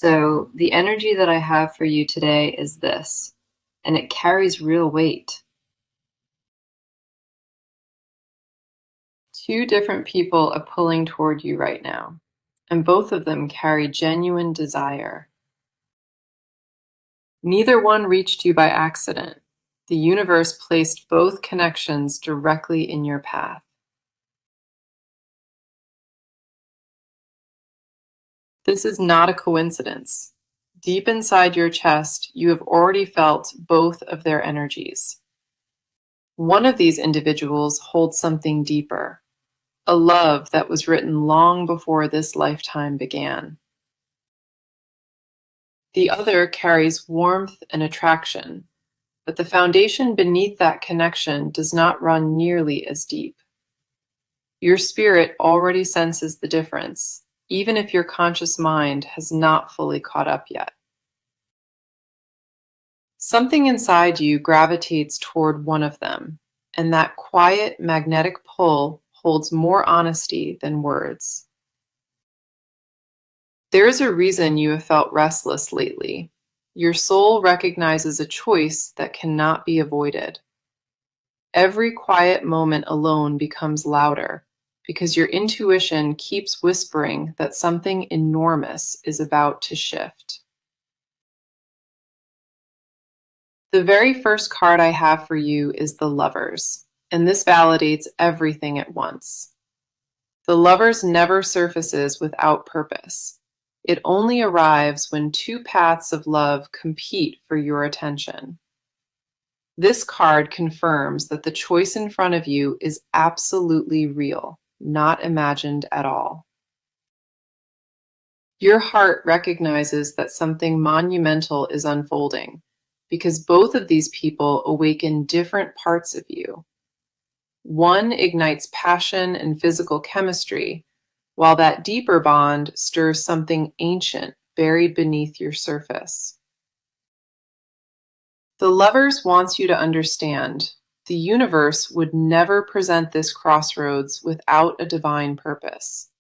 So the energy that I have for you today is this, and it carries real weight. Two different people are pulling toward you right now, and both of them carry genuine desire. Neither one reached you by accident. The universe placed both connections directly in your path. This is not a coincidence. Deep inside your chest, you have already felt both of their energies. One of these individuals holds something deeper, a love that was written long before this lifetime began. The other carries warmth and attraction, but the foundation beneath that connection does not run nearly as deep. Your spirit already senses the difference, even if your conscious mind has not fully caught up yet. Something inside you gravitates toward one of them, and that quiet magnetic pull holds more honesty than words. There is a reason you have felt restless lately. Your soul recognizes a choice that cannot be avoided. Every quiet moment alone becomes louder because your intuition keeps whispering that something enormous is about to shift. The very first card I have for you is the Lovers, and this validates everything at once. The Lovers never surfaces without purpose. It only arrives when two paths of love compete for your attention. This card confirms that the choice in front of you is absolutely real, not imagined at all. Your heart recognizes that something monumental is unfolding because both of these people awaken different parts of you. One ignites passion and physical chemistry, while that deeper bond stirs something ancient buried beneath your surface. The Lovers wants you to understand the universe would never present this crossroads without a divine purpose.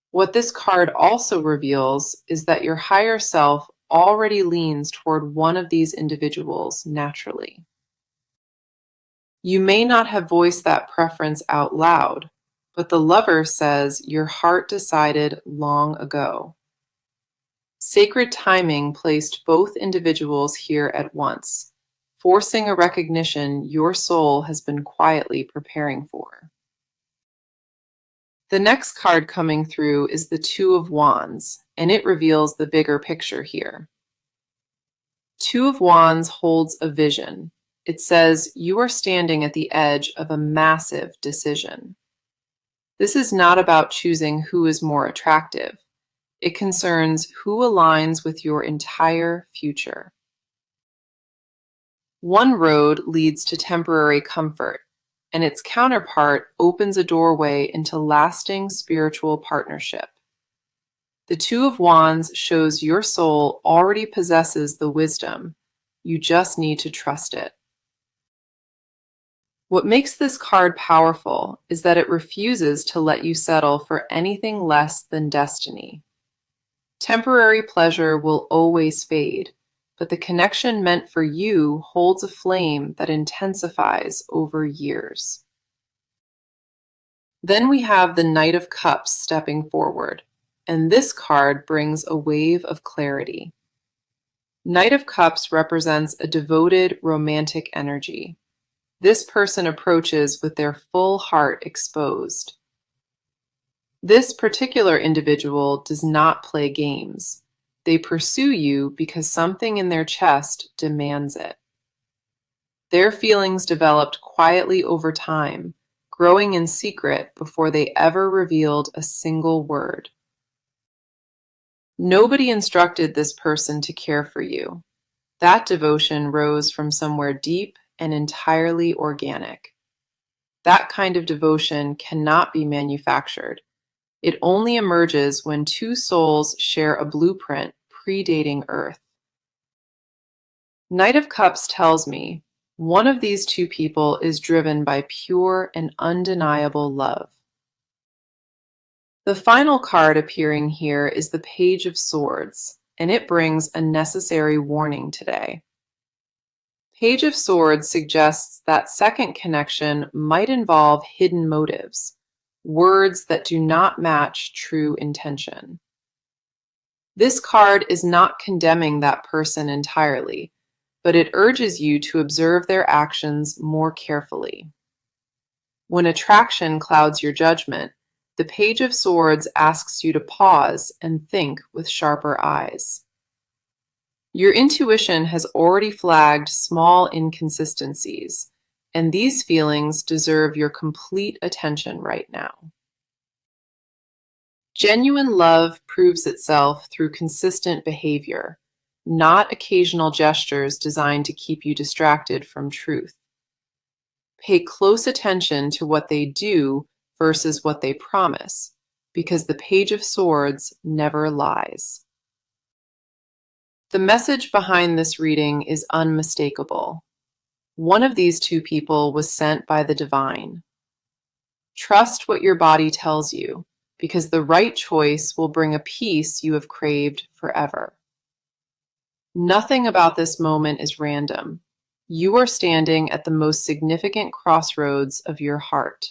What this card also reveals is that your higher self already leans toward one of these individuals naturally. You may not have voiced that preference out loud, but the Lover says your heart decided long ago. Sacred timing placed both individuals here at once, forcing a recognition your soul has been quietly preparing for. The next card coming through is the Two of Wands, and it reveals the bigger picture here. Two of Wands holds a vision. It says you are standing at the edge of a massive decision. This is not about choosing who is more attractive. It concerns who aligns with your entire future. One road leads to temporary comfort, and its counterpart opens a doorway into lasting spiritual partnership. The Two of Wands shows your soul already possesses the wisdom. You just need to trust it. What makes this card powerful is that it refuses to let you settle for anything less than destiny. Temporary pleasure will always fade, but the connection meant for you holds a flame that intensifies over years. Then we have the Knight of Cups stepping forward, and this card brings a wave of clarity. Knight of Cups represents a devoted, romantic energy. This person approaches with their full heart exposed. This particular individual does not play games. They pursue you because something in their chest demands it. Their feelings developed quietly over time, growing in secret before they ever revealed a single word. Nobody instructed this person to care for you. That devotion rose from somewhere deep and entirely organic. That kind of devotion cannot be manufactured. It only emerges when two souls share a blueprint predating Earth. Knight of Cups tells me one of these two people is driven by pure and undeniable love. The final card appearing here is the Page of Swords, and it brings a necessary warning today. Page of Swords suggests that second connection might involve hidden motives, words that do not match true intention. This card is not condemning that person entirely, but it urges you to observe their actions more carefully. When attraction clouds your judgment, the Page of Swords asks you to pause and think with sharper eyes. Your intuition has already flagged small inconsistencies, and these feelings deserve your complete attention right now. Genuine love proves itself through consistent behavior, not occasional gestures designed to keep you distracted from truth. Pay close attention to what they do versus what they promise, because the Page of Swords never lies. The message behind this reading is unmistakable. One of these two people was sent by the divine. Trust what your body tells you, because the right choice will bring a peace you have craved forever. Nothing about this moment is random. You are standing at the most significant crossroads of your heart.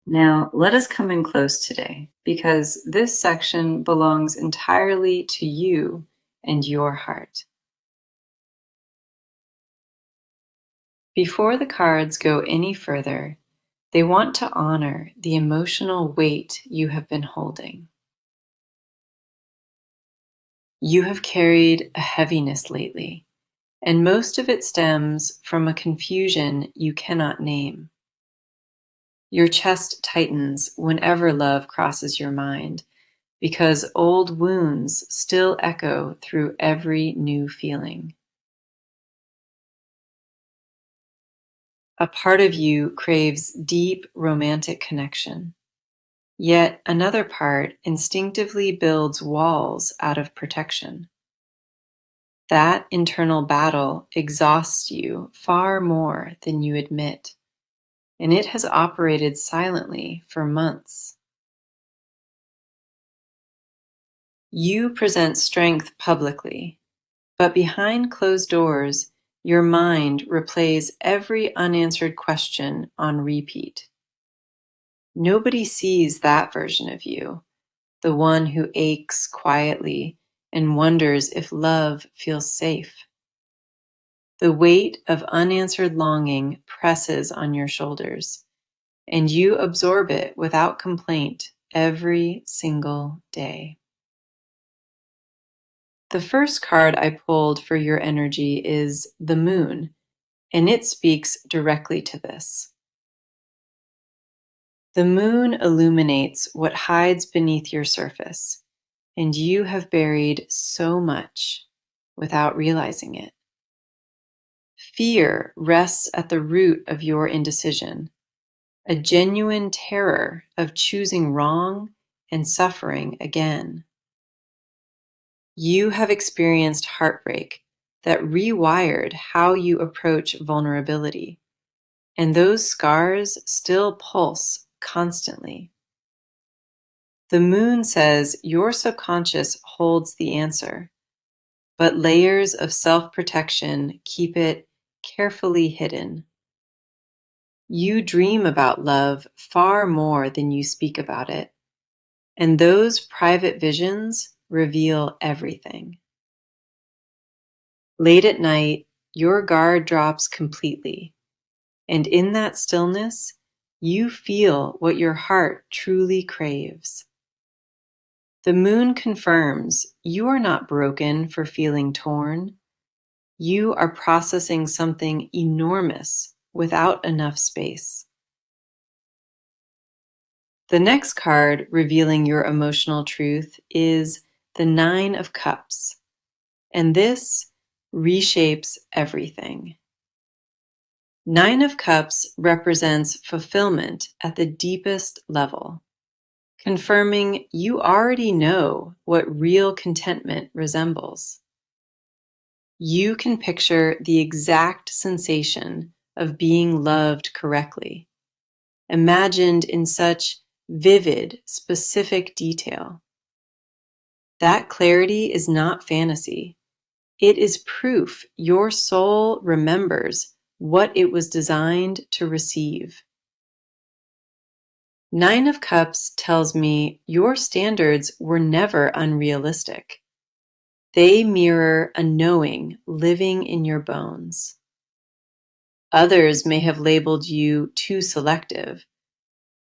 Now, let us come in close today, because this section belongs entirely to you and your heart. Before the cards go any further, they want to honor the emotional weight you have been holding. You have carried a heaviness lately, and most of it stems from a confusion you cannot name. Your chest tightens whenever love crosses your mind, because old wounds still echo through every new feeling. A part of you craves deep romantic connection, yet another part instinctively builds walls out of protection. That internal battle exhausts you far more than you admit, and it has operated silently for months. You present strength publicly, but behind closed doors, your mind replays every unanswered question on repeat. Nobody sees that version of you, the one who aches quietly and wonders if love feels safe. The weight of unanswered longing presses on your shoulders, and you absorb it without complaint every single day. The first card I pulled for your energy is the Moon, and it speaks directly to this. The moon illuminates what hides beneath your surface, and you have buried so much without realizing it. Fear rests at the root of your indecision, a genuine terror of choosing wrong and suffering again. You have experienced heartbreak that rewired how you approach vulnerability, and those scars still pulse constantly. The moon says your subconscious holds the answer, but layers of self-protection keep it carefully hidden. You dream about love far more than you speak about it, and those private visions reveal everything. Late at night, your guard drops completely, and in that stillness, you feel what your heart truly craves. The moon confirms you are not broken for feeling torn. You are processing something enormous without enough space. The next card revealing your emotional truth is the Nine of Cups, and this reshapes everything. Nine of Cups represents fulfillment at the deepest level, confirming you already know what real contentment resembles. You can picture the exact sensation of being loved correctly, imagined in such vivid, specific detail. That clarity is not fantasy. It is proof your soul remembers what it was designed to receive. Nine of Cups tells me your standards were never unrealistic. They mirror a knowing living in your bones. Others may have labeled you too selective,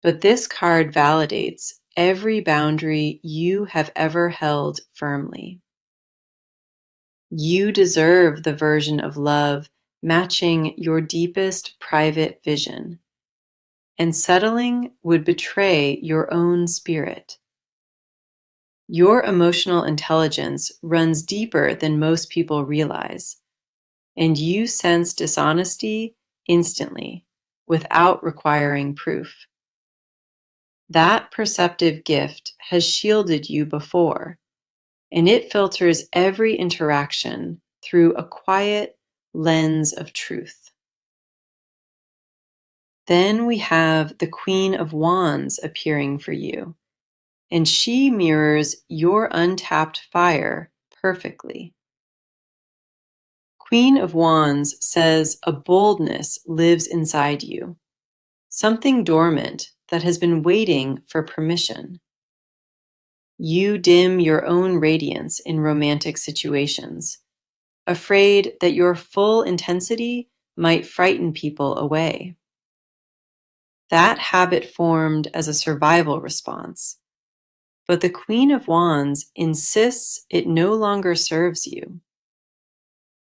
but this card validates every boundary you have ever held firmly. You deserve the version of love matching your deepest private vision, and settling would betray your own spirit. Your emotional intelligence runs deeper than most people realize, and you sense dishonesty instantly without requiring proof. That perceptive gift has shielded you before, and it filters every interaction through a quiet lens of truth. Then we have the Queen of Wands appearing for you, and she mirrors your untapped fire perfectly. Queen of Wands says a boldness lives inside you, something dormant that has been waiting for permission. You dim your own radiance in romantic situations, afraid that your full intensity might frighten people away. That habit formed as a survival response, but the Queen of Wands insists it no longer serves you.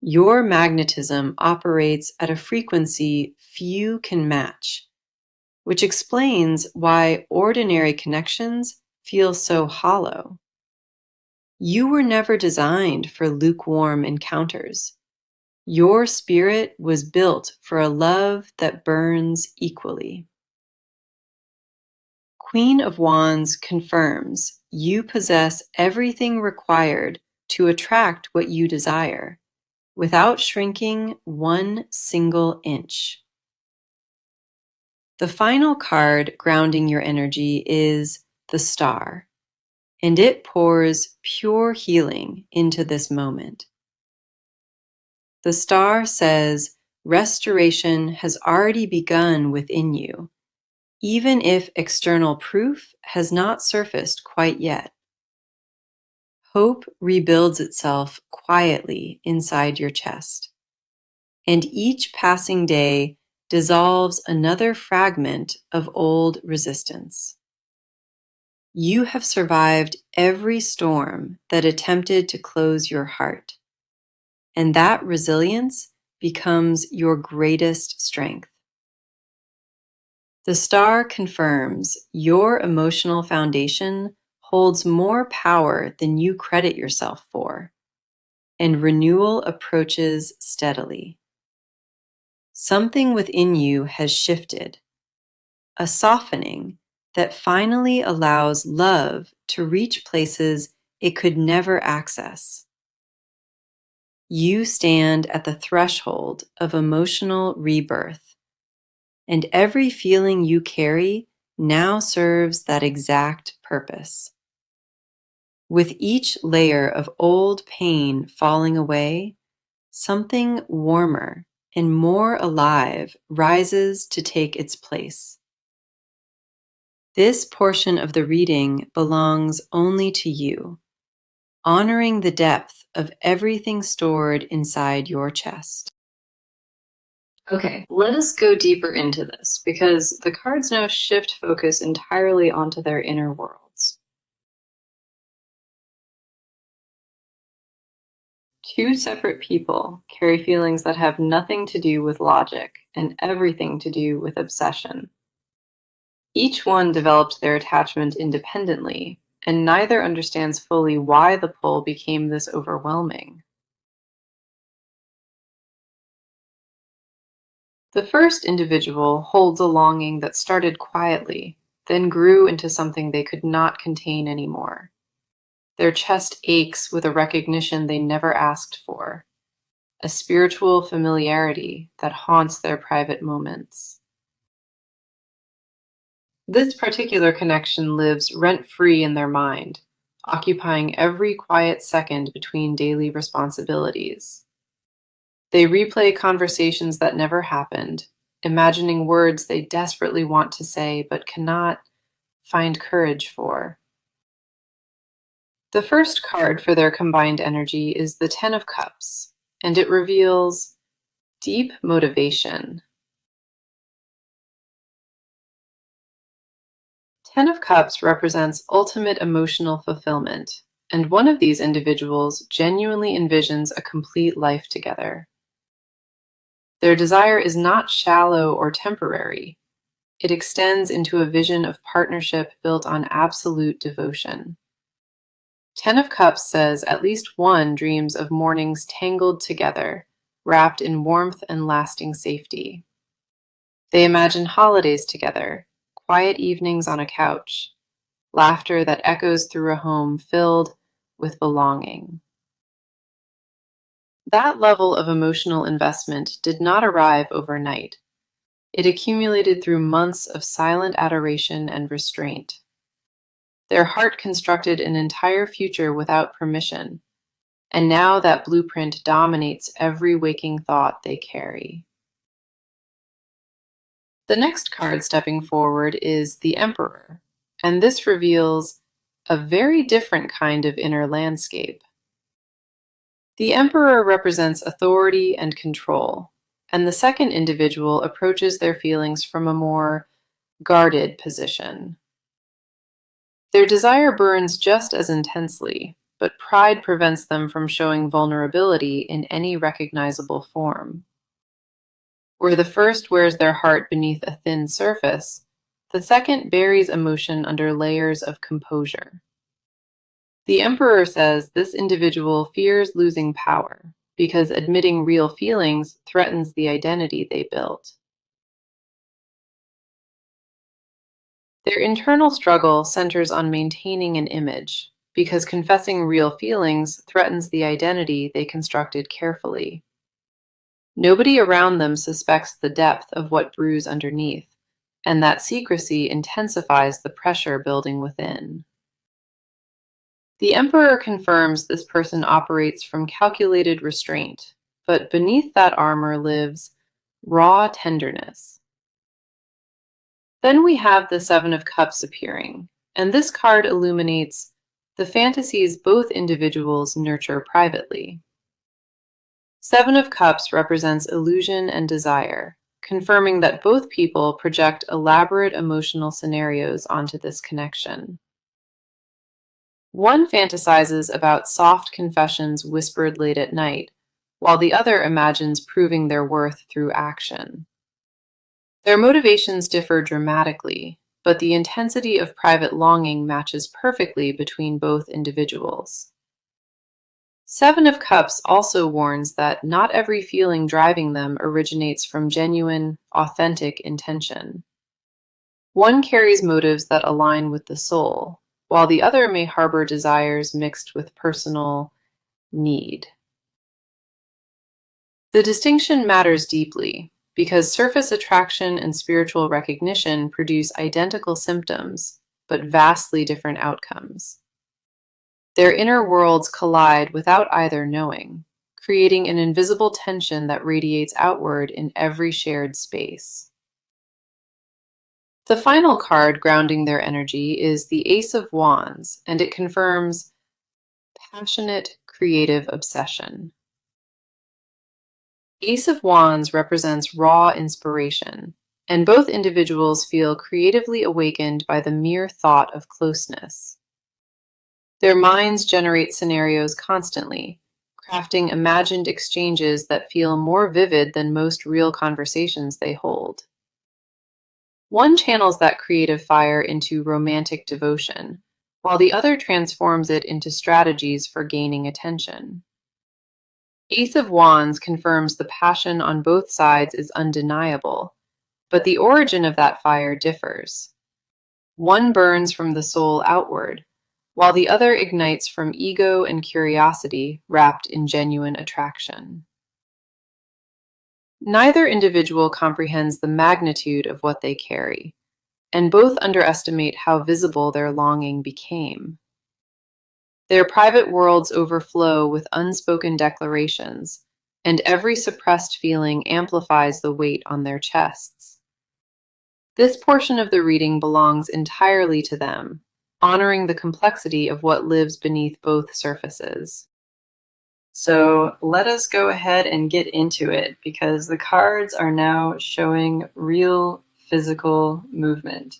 Your magnetism operates at a frequency few can match, which explains why ordinary connections feel so hollow. You were never designed for lukewarm encounters. Your spirit was built for a love that burns equally. Queen of Wands confirms you possess everything required to attract what you desire, without shrinking one single inch. The final card grounding your energy is the Star, and it pours pure healing into this moment. The Star says restoration has already begun within you, even if external proof has not surfaced quite yet. Hope rebuilds itself quietly inside your chest, and each passing day dissolves another fragment of old resistance. You have survived every storm that attempted to close your heart, and that resilience becomes your greatest strength. The Star confirms your emotional foundation holds more power than you credit yourself for, and renewal approaches steadily. Something within you has shifted, a softening that finally allows love to reach places it could never access. You stand at the threshold of emotional rebirth, and every feeling you carry now serves that exact purpose. With each layer of old pain falling away, something warmer and more alive rises to take its place. This portion of the reading belongs only to you, honoring the depth of everything stored inside your chest. Okay, let us go deeper into this because the cards now shift focus entirely onto their inner worlds. Two separate people carry feelings that have nothing to do with logic and everything to do with obsession. Each one developed their attachment independently, and neither understands fully why the pull became this overwhelming. The first individual holds a longing that started quietly, then grew into something they could not contain anymore. Their chest aches with a recognition they never asked for, a spiritual familiarity that haunts their private moments. This particular connection lives rent-free in their mind, occupying every quiet second between daily responsibilities. They replay conversations that never happened, imagining words they desperately want to say but cannot find courage for. The first card for their combined energy is the Ten of Cups, and it reveals deep motivation. Ten of Cups represents ultimate emotional fulfillment, and one of these individuals genuinely envisions a complete life together. Their desire is not shallow or temporary. It extends into a vision of partnership built on absolute devotion. Ten of Cups says at least one dreams of mornings tangled together, wrapped in warmth and lasting safety. They imagine holidays together, quiet evenings on a couch, laughter that echoes through a home filled with belonging. That level of emotional investment did not arrive overnight. It accumulated through months of silent adoration and restraint. Their heart constructed an entire future without permission, and now that blueprint dominates every waking thought they carry. The next card stepping forward is the Emperor, and this reveals a very different kind of inner landscape. The Emperor represents authority and control, and the second individual approaches their feelings from a more guarded position. Their desire burns just as intensely, but pride prevents them from showing vulnerability in any recognizable form. Where the first wears their heart beneath a thin surface, the second buries emotion under layers of composure. The Emperor says this individual fears losing power because admitting real feelings threatens the identity they built. Their internal struggle centers on maintaining an image because confessing real feelings threatens the identity they constructed carefully. Nobody around them suspects the depth of what brews underneath, and that secrecy intensifies the pressure building within. The Emperor confirms this person operates from calculated restraint, but beneath that armor lives raw tenderness. Then we have the Seven of Cups appearing, and this card illuminates the fantasies both individuals nurture privately. Seven of Cups represents illusion and desire, confirming that both people project elaborate emotional scenarios onto this connection. One fantasizes about soft confessions whispered late at night, while the other imagines proving their worth through action. Their motivations differ dramatically, but the intensity of private longing matches perfectly between both individuals. Seven of Cups also warns that not every feeling driving them originates from genuine, authentic intention. One carries motives that align with the soul, while the other may harbor desires mixed with personal need. The distinction matters deeply because surface attraction and spiritual recognition produce identical symptoms, but vastly different outcomes. Their inner worlds collide without either knowing, creating an invisible tension that radiates outward in every shared space. The final card grounding their energy is the Ace of Wands, and it confirms passionate, creative obsession. Ace of Wands represents raw inspiration, and both individuals feel creatively awakened by the mere thought of closeness. Their minds generate scenarios constantly, crafting imagined exchanges that feel more vivid than most real conversations they hold. One channels that creative fire into romantic devotion, while the other transforms it into strategies for gaining attention. Ace of Wands confirms the passion on both sides is undeniable, but the origin of that fire differs. One burns from the soul outward, while the other ignites from ego and curiosity wrapped in genuine attraction. Neither individual comprehends the magnitude of what they carry, and both underestimate how visible their longing became. Their private worlds overflow with unspoken declarations, and every suppressed feeling amplifies the weight on their chests. This portion of the reading belongs entirely to them, honoring the complexity of what lives beneath both surfaces. So let us go ahead and get into it because the cards are now showing real physical movement.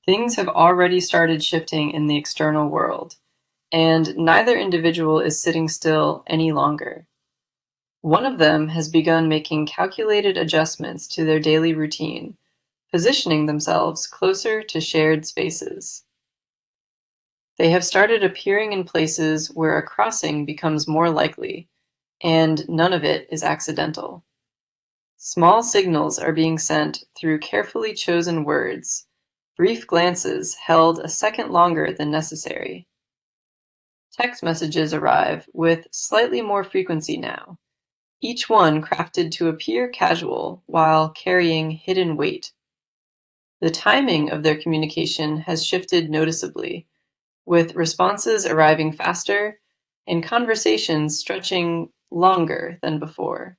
Things have already started shifting in the external world, and neither individual is sitting still any longer. One of them has begun making calculated adjustments to their daily routine, positioning themselves closer to shared spaces. They have started appearing in places where a crossing becomes more likely, and none of it is accidental. Small signals are being sent through carefully chosen words, brief glances held a second longer than necessary. Text messages arrive with slightly more frequency now, each one crafted to appear casual while carrying hidden weight. The timing of their communication has shifted noticeably, with responses arriving faster and conversations stretching longer than before.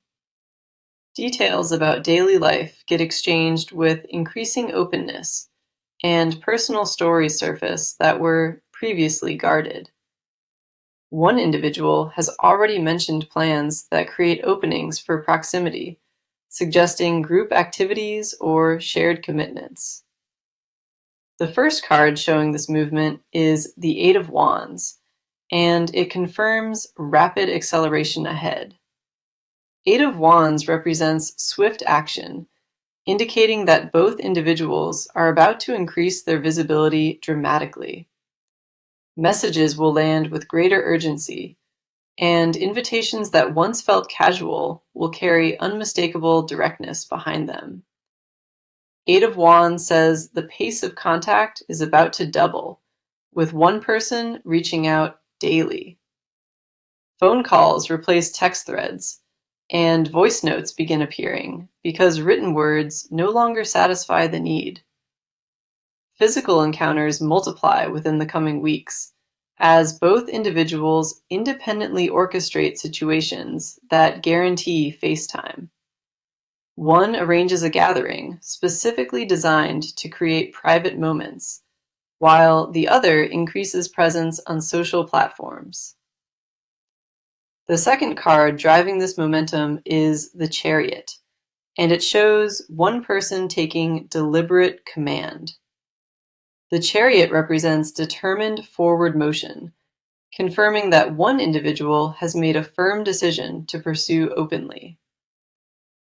Details about daily life get exchanged with increasing openness, and personal stories surface that were previously guarded. One individual has already mentioned plans that create openings for proximity, suggesting group activities or shared commitments. The first card showing this movement is the Eight of Wands, and it confirms rapid acceleration ahead. Eight of Wands represents swift action, indicating that both individuals are about to increase their visibility dramatically. Messages will land with greater urgency, and invitations that once felt casual will carry unmistakable directness behind them. Eight of Wands says the pace of contact is about to double, with one person reaching out daily. Phone calls replace text threads, and voice notes begin appearing because written words no longer satisfy the need. Physical encounters multiply within the coming weeks, as both individuals independently orchestrate situations that guarantee face time. One arranges a gathering specifically designed to create private moments, while the other increases presence on social platforms. The second card driving this momentum is the Chariot, and it shows one person taking deliberate command. The Chariot represents determined forward motion, confirming that one individual has made a firm decision to pursue openly.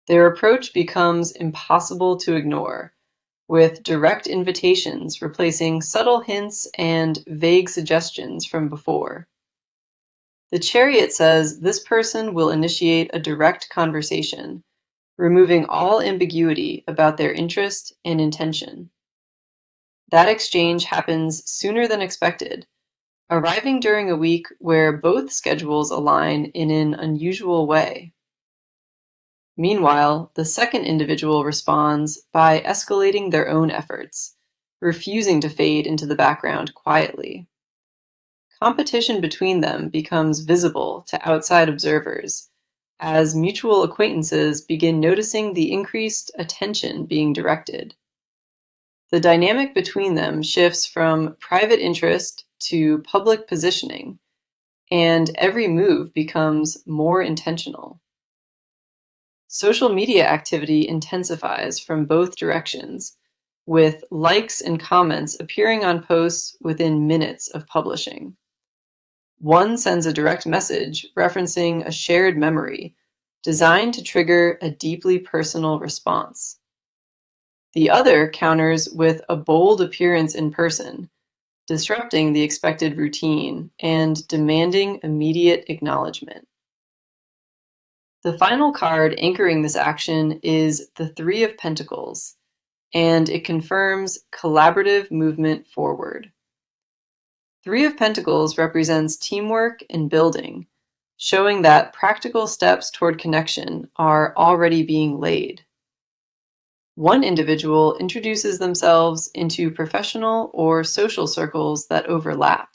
Their approach becomes impossible to ignore, with direct invitations replacing subtle hints and vague suggestions from before. The Chariot says this person will initiate a direct conversation, removing all ambiguity about their interest and intention. That exchange happens sooner than expected, arriving during a week where both schedules align in an unusual way. Meanwhile, the second individual responds by escalating their own efforts, refusing to fade into the background quietly. Competition between them becomes visible to outside observers as mutual acquaintances begin noticing the increased attention being directed. The dynamic between them shifts from private interest to public positioning, and every move becomes more intentional. Social media activity intensifies from both directions, with likes and comments appearing on posts within minutes of publishing. One sends a direct message referencing a shared memory, designed to trigger a deeply personal response. The other counters with a bold appearance in person, disrupting the expected routine and demanding immediate acknowledgement. The final card anchoring this action is the Three of Pentacles, and it confirms collaborative movement forward. Three of Pentacles represents teamwork and building, showing that practical steps toward connection are already being laid. One individual introduces themselves into professional or social circles that overlap,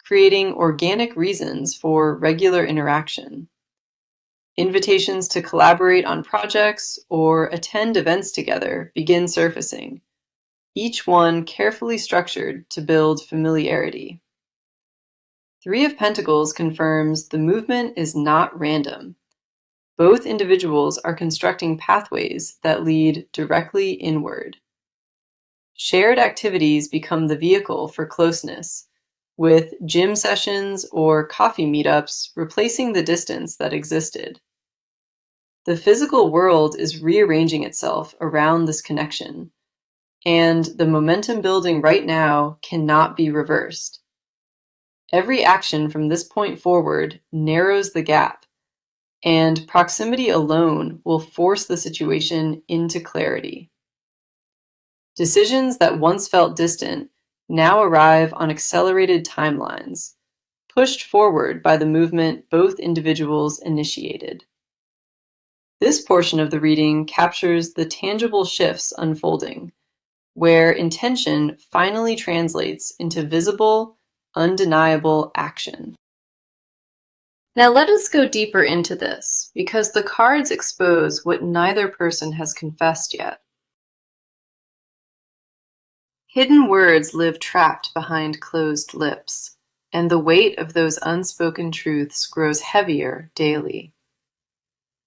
creating organic reasons for regular interaction. Invitations to collaborate on projects or attend events together begin surfacing, each one carefully structured to build familiarity. Three of Pentacles confirms the movement is not random. Both individuals are constructing pathways that lead directly inward. Shared activities become the vehicle for closeness, with gym sessions or coffee meetups replacing the distance that existed. The physical world is rearranging itself around this connection, and the momentum building right now cannot be reversed. Every action from this point forward narrows the gap, and proximity alone will force the situation into clarity. Decisions that once felt distant now arrive on accelerated timelines, pushed forward by the movement both individuals initiated. This portion of the reading captures the tangible shifts unfolding, where intention finally translates into visible, undeniable action. Now let us go deeper into this, because the cards expose what neither person has confessed yet. Hidden words live trapped behind closed lips, and the weight of those unspoken truths grows heavier daily.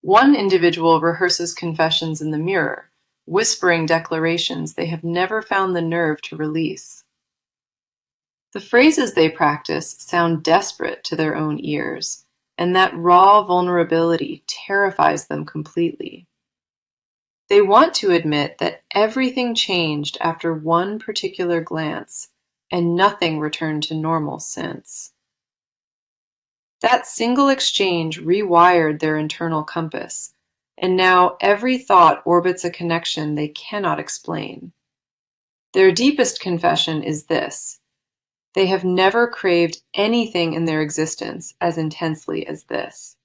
One individual rehearses confessions in the mirror, whispering declarations they have never found the nerve to release. The phrases they practice sound desperate to their own ears, and that raw vulnerability terrifies them completely. They want to admit that everything changed after one particular glance, and nothing returned to normal since. That single exchange rewired their internal compass, and now every thought orbits a connection they cannot explain. Their deepest confession is this: they have never craved anything in their existence as intensely as this.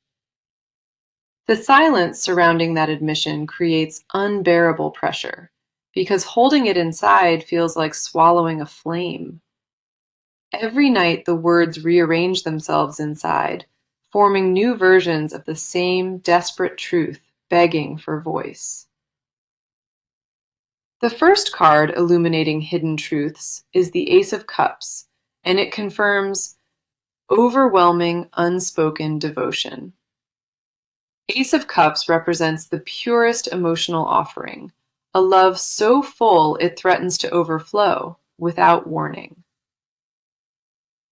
The silence surrounding that admission creates unbearable pressure, because holding it inside feels like swallowing a flame. Every night the words rearrange themselves inside, forming new versions of the same desperate truth, begging for voice. The first card illuminating hidden truths is the Ace of Cups, and it confirms overwhelming, unspoken devotion. Ace of Cups represents the purest emotional offering, a love so full it threatens to overflow without warning.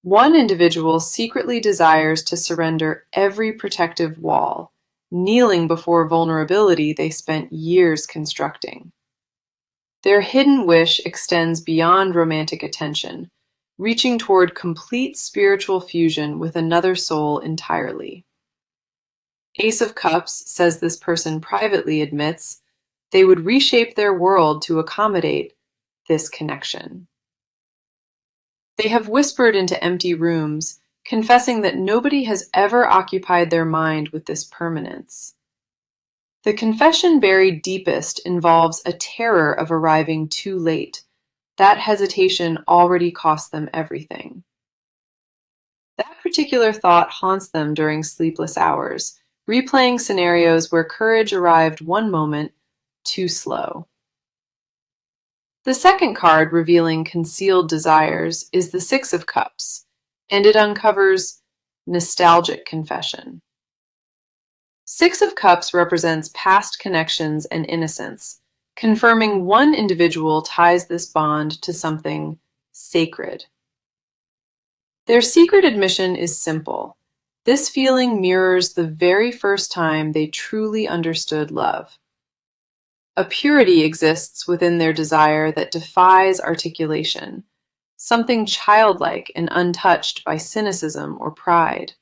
One individual secretly desires to surrender every protective wall, kneeling before vulnerability they spent years constructing. Their hidden wish extends beyond romantic attention, reaching toward complete spiritual fusion with another soul entirely. Ace of Cups says this person privately admits they would reshape their world to accommodate this connection. They have whispered into empty rooms, confessing that nobody has ever occupied their mind with this permanence. The confession buried deepest involves a terror of arriving too late. That hesitation already cost them everything. That particular thought haunts them during sleepless hours, replaying scenarios where courage arrived one moment too slow. The second card revealing concealed desires is the Six of Cups, and it uncovers nostalgic confession. Six of Cups represents past connections and innocence, confirming one individual ties this bond to something sacred. Their secret admission is simple. This feeling mirrors the very first time they truly understood love. A purity exists within their desire that defies articulation, something childlike and untouched by cynicism or pride.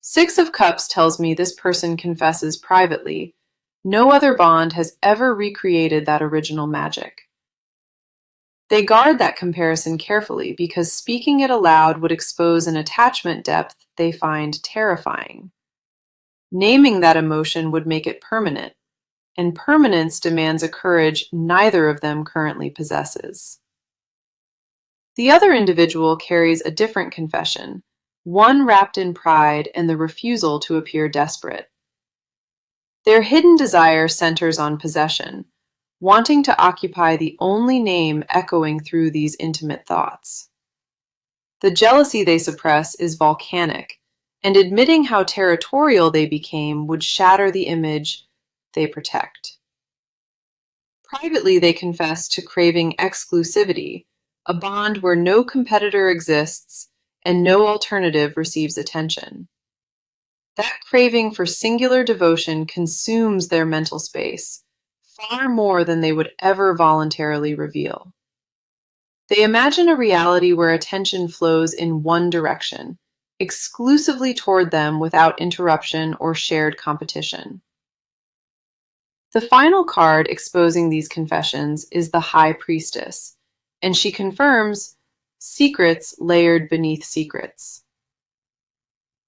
Six of Cups tells me this person confesses privately. No other bond has ever recreated that original magic. They guard that comparison carefully because speaking it aloud would expose an attachment depth they find terrifying. Naming that emotion would make it permanent, and permanence demands a courage neither of them currently possesses. The other individual carries a different confession, one wrapped in pride and the refusal to appear desperate. Their hidden desire centers on possession, wanting to occupy the only name echoing through these intimate thoughts. The jealousy they suppress is volcanic, and admitting how territorial they became would shatter the image they protect. Privately, they confess to craving exclusivity, a bond where no competitor exists and no alternative receives attention. That craving for singular devotion consumes their mental space, far more than they would ever voluntarily reveal. They imagine a reality where attention flows in one direction, exclusively toward them without interruption or shared competition. The final card exposing these confessions is the High Priestess, and she confirms secrets layered beneath secrets.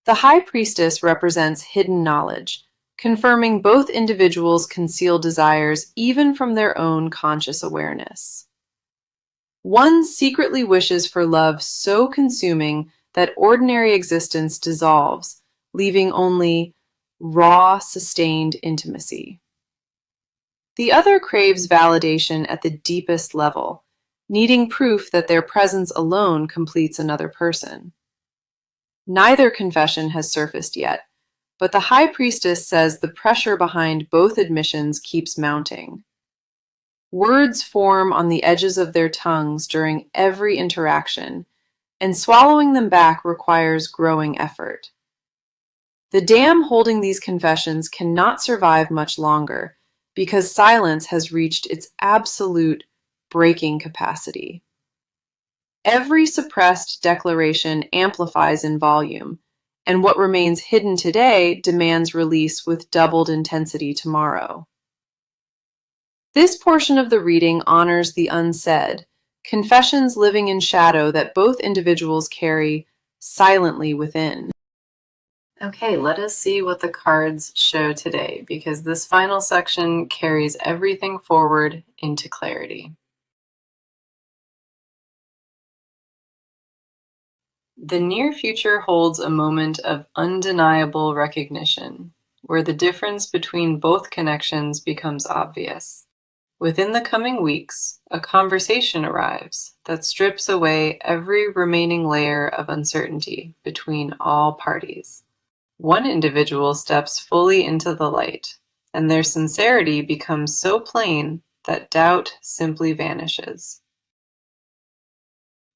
The High Priestess represents hidden knowledge, confirming both individuals conceal desires even from their own conscious awareness. One secretly wishes for love so consuming that ordinary existence dissolves, leaving only raw, sustained intimacy. The other craves validation at the deepest level, needing proof that their presence alone completes another person. Neither confession has surfaced yet, but the High Priestess says the pressure behind both admissions keeps mounting. Words form on the edges of their tongues during every interaction, and swallowing them back requires growing effort. The dam holding these confessions cannot survive much longer because silence has reached its absolute breaking capacity. Every suppressed declaration amplifies in volume, and what remains hidden today demands release with doubled intensity tomorrow. This portion of the reading honors the unsaid, confessions living in shadow that both individuals carry silently within. Okay, let us see what the cards show today, because this final section carries everything forward into clarity. The near future holds a moment of undeniable recognition, where the difference between both connections becomes obvious. Within the coming weeks, a conversation arrives that strips away every remaining layer of uncertainty between all parties. One individual steps fully into the light, and their sincerity becomes so plain that doubt simply vanishes.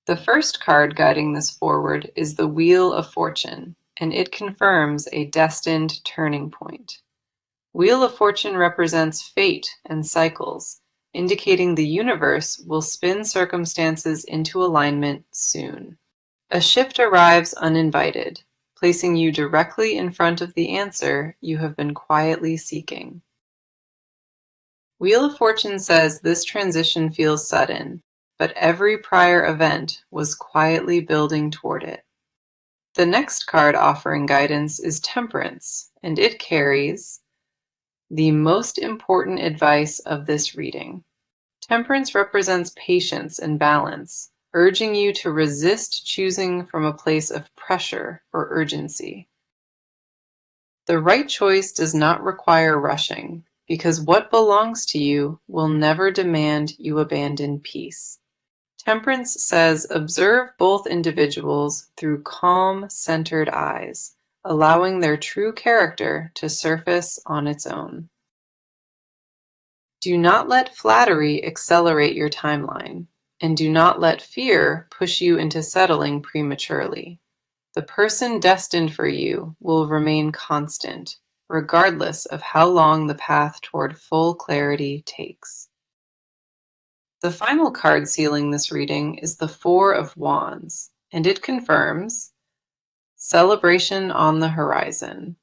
The first card guiding this forward is the Wheel of Fortune, and it confirms a destined turning point. Wheel of Fortune represents fate and cycles, indicating the universe will spin circumstances into alignment soon. A shift arrives uninvited, placing you directly in front of the answer you have been quietly seeking. Wheel of Fortune says this transition feels sudden, but every prior event was quietly building toward it. The next card offering guidance is Temperance, and it carries the most important advice of this reading. Temperance represents patience and balance, urging you to resist choosing from a place of pressure or urgency. The right choice does not require rushing, because what belongs to you will never demand you abandon peace. Temperance says observe both individuals through calm, centered eyes, allowing their true character to surface on its own. Do not let flattery accelerate your timeline, and do not let fear push you into settling prematurely. The person destined for you will remain constant, regardless of how long the path toward full clarity takes. The final card sealing this reading is the Four of Wands, and it confirms celebration on the horizon.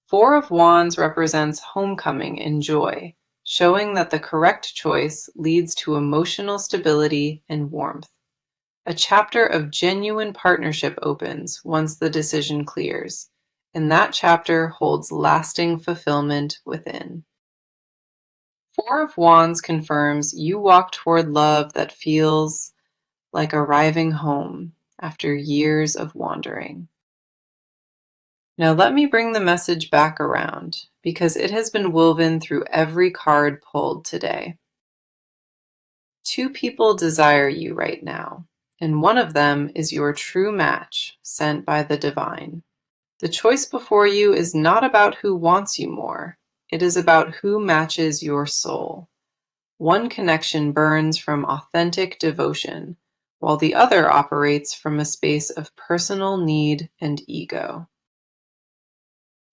Four of Wands represents homecoming and joy, showing that the correct choice leads to emotional stability and warmth. A chapter of genuine partnership opens once the decision clears, and that chapter holds lasting fulfillment within. Four of Wands confirms you walk toward love that feels like arriving home after years of wandering. Now let me bring the message back around, because it has been woven through every card pulled today. Two people desire you right now, and one of them is your true match sent by the divine. The choice before you is not about who wants you more. It is about who matches your soul. One connection burns from authentic devotion, while the other operates from a space of personal need and ego.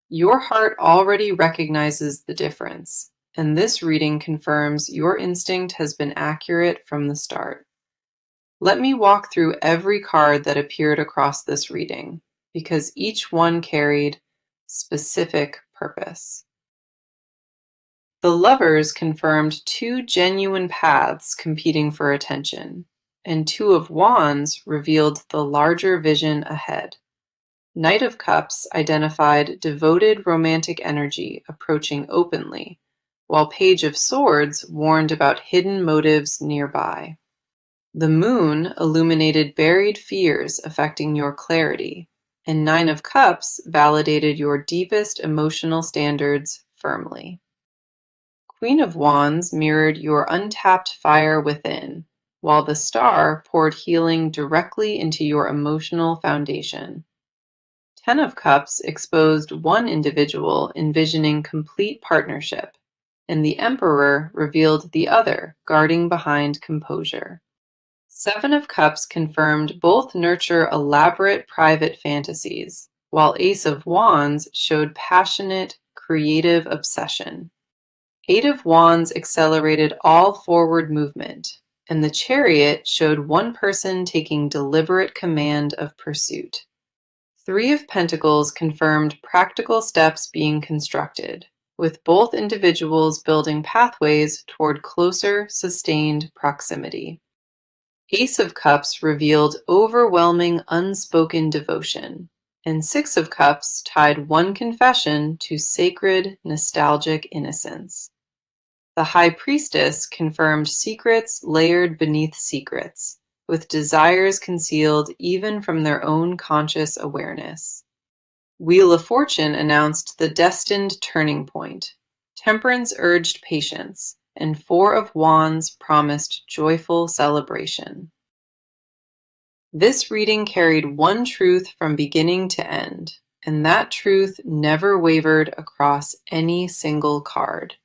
Your heart already recognizes the difference, and this reading confirms your instinct has been accurate from the start. Let me walk through every card that appeared across this reading, because each one carried specific purpose. The Lovers confirmed two genuine paths competing for attention, and Two of Wands revealed the larger vision ahead. Knight of Cups identified devoted romantic energy approaching openly, while Page of Swords warned about hidden motives nearby. The Moon illuminated buried fears affecting your clarity, and Nine of Cups validated your deepest emotional standards firmly. Queen of Wands mirrored your untapped fire within, while the Star poured healing directly into your emotional foundation. Ten of Cups exposed one individual envisioning complete partnership, and the Emperor revealed the other guarding behind composure. Seven of Cups confirmed both nurture elaborate private fantasies, while Ace of Wands showed passionate, creative obsession. Eight of Wands accelerated all forward movement, and the Chariot showed one person taking deliberate command of pursuit. Three of Pentacles confirmed practical steps being constructed, with both individuals building pathways toward closer, sustained proximity. Ace of Cups revealed overwhelming unspoken devotion, and Six of Cups tied one confession to sacred, nostalgic innocence. The High Priestess confirmed secrets layered beneath secrets, with desires concealed even from their own conscious awareness. Wheel of Fortune announced the destined turning point. Temperance urged patience, and Four of Wands promised joyful celebration. This reading carried one truth from beginning to end, and that truth never wavered across any single card.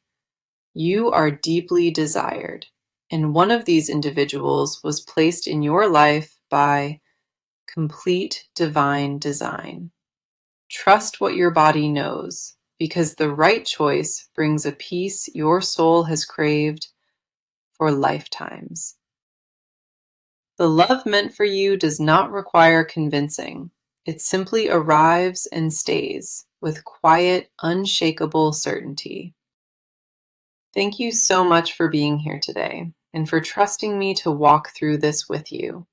You are deeply desired, and one of these individuals was placed in your life by complete divine design. Trust what your body knows, because the right choice brings a peace your soul has craved for lifetimes. The love meant for you does not require convincing. It simply arrives and stays with quiet, unshakable certainty. Thank you so much for being here today and for trusting me to walk through this with you.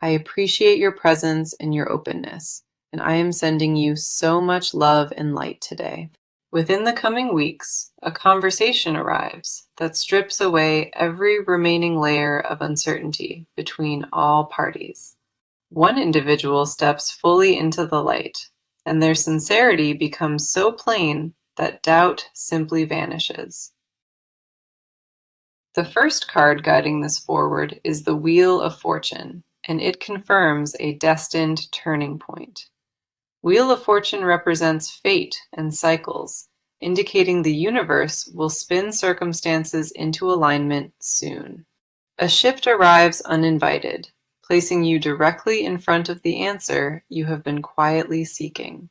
I appreciate your presence and your openness, and I am sending you so much love and light today. Within the coming weeks, a conversation arrives that strips away every remaining layer of uncertainty between all parties. One individual steps fully into the light, and their sincerity becomes so plain that doubt simply vanishes. The first card guiding this forward is the Wheel of Fortune, and it confirms a destined turning point. Wheel of Fortune represents fate and cycles, indicating the universe will spin circumstances into alignment soon. A shift arrives uninvited, placing you directly in front of the answer you have been quietly seeking.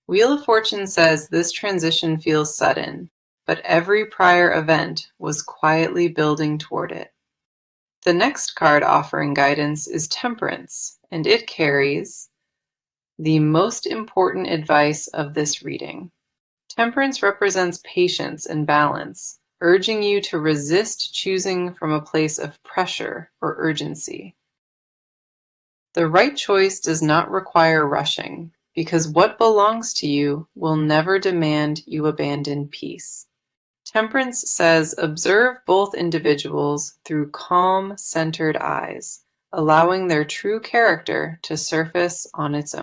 Wheel of Fortune says this transition feels sudden, but every prior event was quietly building toward it. The next card offering guidance is Temperance, and it carries the most important advice of this reading. Temperance represents patience and balance, urging you to resist choosing from a place of pressure or urgency. The right choice does not require rushing. because what belongs to you will never demand you abandon peace. Temperance says, observe both individuals through calm, centered eyes, allowing their true character to surface on its own.